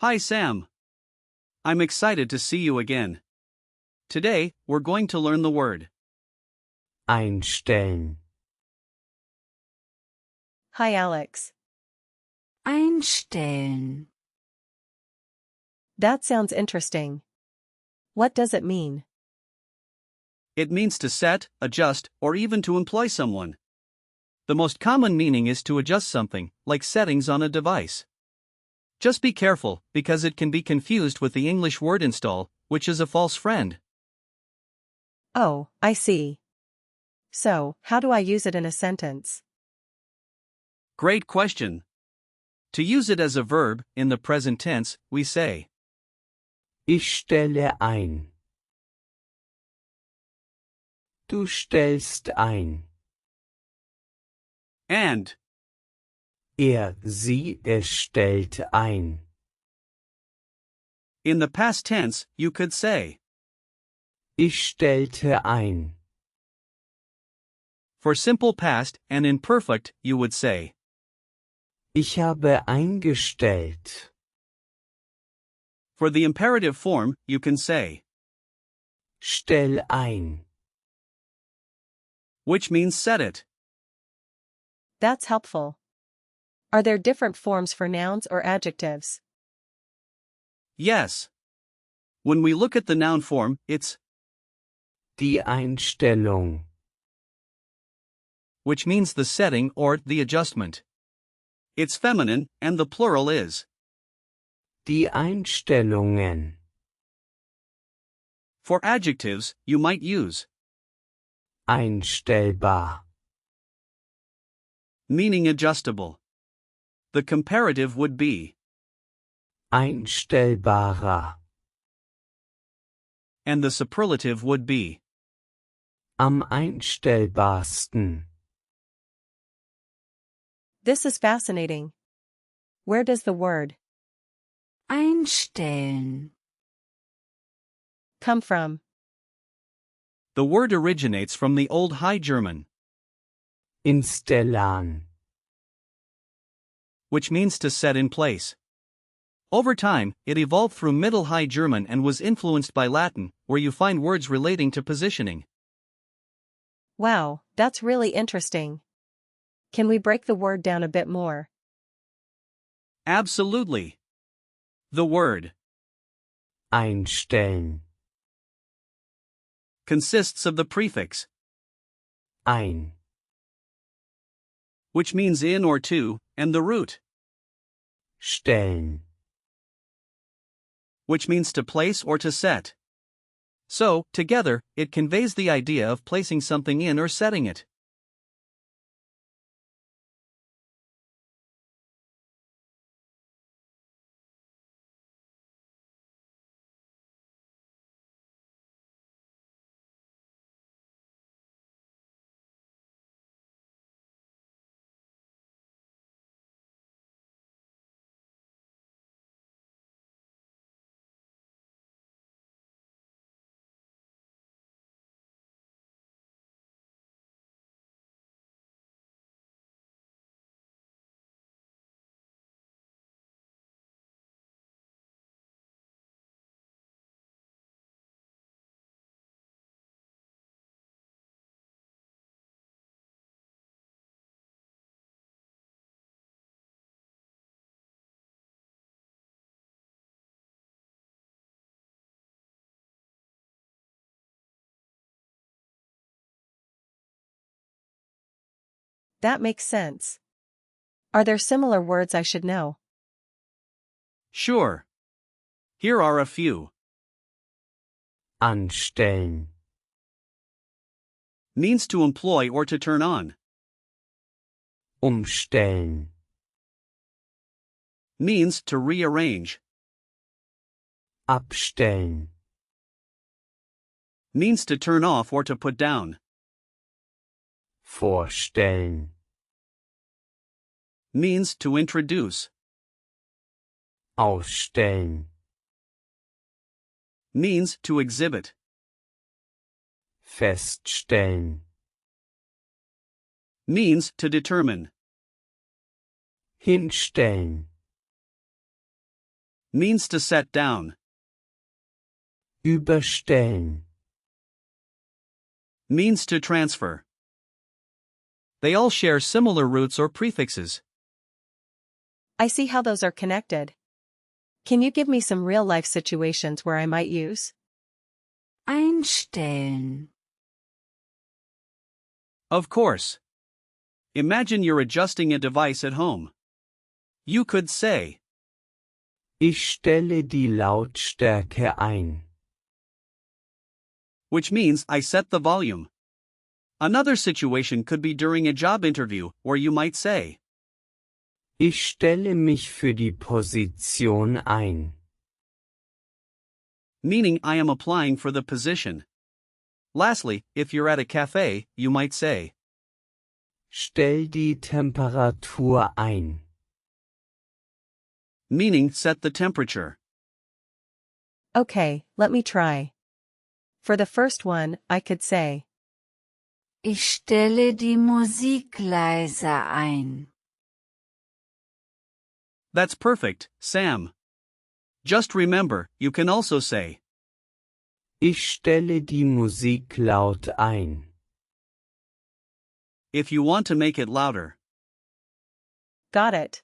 Hi Sam. I'm excited to see you again. Today, we're going to learn the word einstellen, Hi Alex. Einstellen. That sounds interesting. What does it mean? It means to set, adjust, or even to employ someone. The most common meaning is to adjust something, like settings on a device. Just be careful, because it can be confused with the English word install, which is a false friend. Oh, I see. So, how do I use it in a sentence? Great question. To use it as a verb, in the present tense, we say, ich stelle ein. Du stellst ein. and. Sie, es stellt ein. In the past tense, you could say, Ich stellte ein. for simple past and imperfect, you would say, Ich habe eingestellt. for the imperative form, you can say, Stell ein. which means set it. That's helpful. Are there different forms for nouns or adjectives? Yes. When we look at the noun form, it's Die Einstellung. which means the setting or the adjustment. It's feminine, and the plural is. Die Einstellungen. For adjectives, you might use Einstellbar. meaning adjustable. The comparative would be Einstellbarer. and the superlative would be Am einstellbarsten. This is fascinating. Where does the word Einstellen. come from? the word originates from the Old High German, Instellan. which means to set in place. Over time, it evolved through Middle High German and was influenced by Latin, where you find words relating to positioning. Wow, that's really interesting. Can we break the word down a bit more? Absolutely. The word Einstellen. consists of the prefix, Ein. which means in or to, and the root, Stellen. which means to place or to set. So, together, it conveys the idea of placing something in or setting it. That makes sense. Are there similar words I should know? Sure. Here are a few. Anstellen. Means to employ or to turn on. Umstellen. Means to rearrange. Abstellen. Means to turn off or to put down. Vorstellen. Means to introduce. Ausstellen. Means to exhibit. Feststellen. Means to determine. Hinstellen. means to set down. Überstellen. Means to transfer. They all share similar roots or prefixes. I see how those are connected. Can you give me some real-life situations where I might use einstellen, Of course. Imagine you're adjusting a device at home. You could say, Ich stelle die Lautstärke ein. which means I set the volume. Another situation could be during a job interview, where you might say, Ich stelle mich für die Position ein. meaning I am applying for the position. Lastly, if you're at a cafe, you might say, Stell die Temperatur ein. meaning set the temperature. Okay, let me try. For the first one, I could say, ich stelle die Musik leiser ein. That's perfect, Sam. Just remember, you can also say, Ich stelle die Musik laut ein. if you want to make it louder. got it.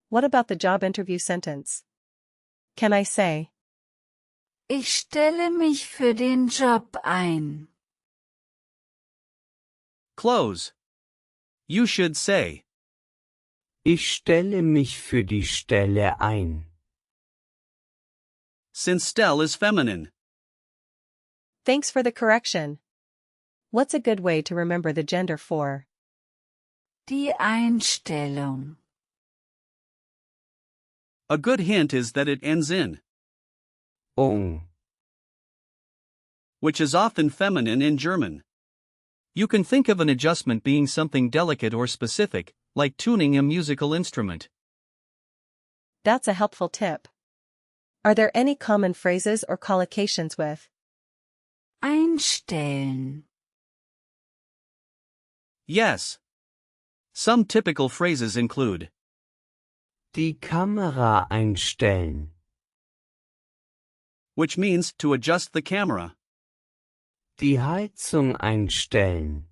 What about the job interview sentence? Can I say, Ich stelle mich für den Job ein. Close. You should say, Ich stelle mich für die Stelle ein. since stell is feminine. thanks for the correction. What's a good way to remember the gender for Die Einstellung. A good hint is that it ends in, ung? which is often feminine in German. You can think of an adjustment being something delicate or specific, like tuning a musical instrument. That's a helpful tip. Are there any common phrases or collocations with Einstellen. Yes. Some typical phrases include Die Kamera einstellen. which means to adjust the camera, Die Heizung einstellen.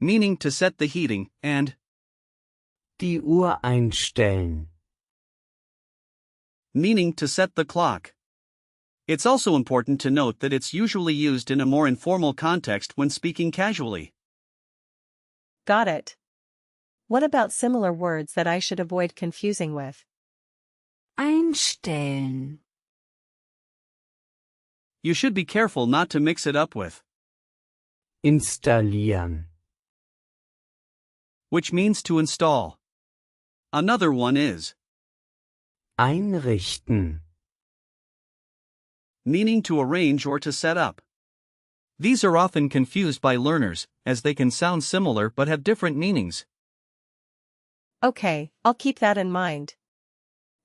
meaning to set the heating, and Die Uhr einstellen. meaning to set the clock. It's also important to note that it's usually used in a more informal context when speaking casually. got it? What about similar words that I should avoid confusing with Einstellen. You should be careful not to mix it up with, Installieren. which means to install. Another one is, Einrichten. meaning to arrange or to set up. These are often confused by learners, as they can sound similar but have different meanings. Okay, I'll keep that in mind.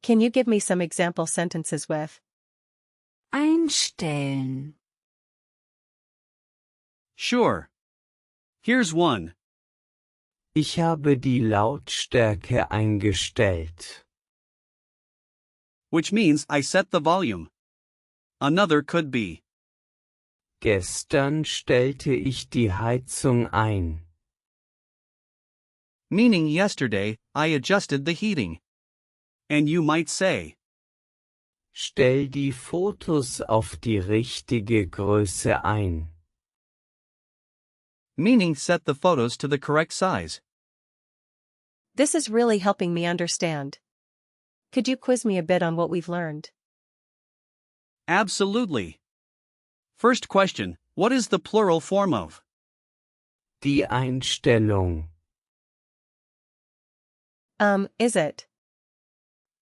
Can you give me some example sentences with Einstellen. Sure. Here's one. Ich habe die Lautstärke eingestellt. Which means I set the volume. Another could be, Gestern stellte ich die Heizung ein. meaning yesterday, I adjusted the heating. And you might say, Stell die Fotos auf die richtige Größe ein. meaning set the photos to the correct size. This is really helping me understand. Could you quiz me a bit on what we've learned? Absolutely. First question, what is the plural form of? Die Einstellung. Is it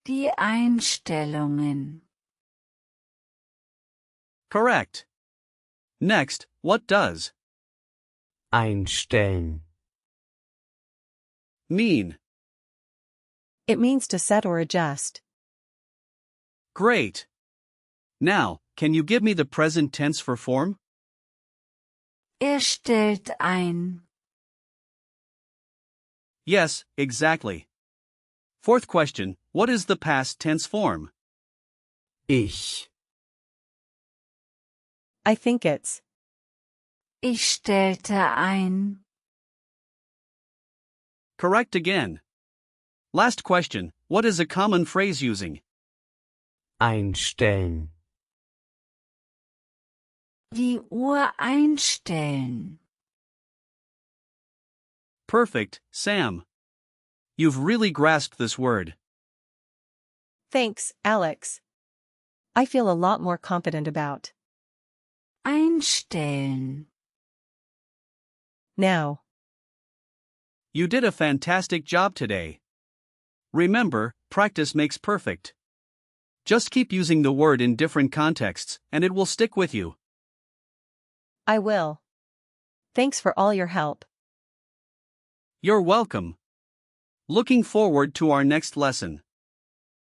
Die Einstellungen. Correct. Next, what does Einstellen. mean? It means to set or adjust. Great. Now, can you give me the present tense for form? Stellt ein. Yes, exactly. Fourth question, What is the past tense form? Ich. I think it's. Ich stellte ein. Correct again. Last question. What is a common phrase using? Einstellen. Die Uhr einstellen. Perfect, Sam. You've really grasped this word. Thanks, Alex. I feel a lot more confident about. Einstellen. Now. You did a fantastic job today. Remember, practice makes perfect. Just keep using the word in different contexts, and it will stick with you. I will. Thanks for all your help. You're welcome. Looking forward to our next lesson.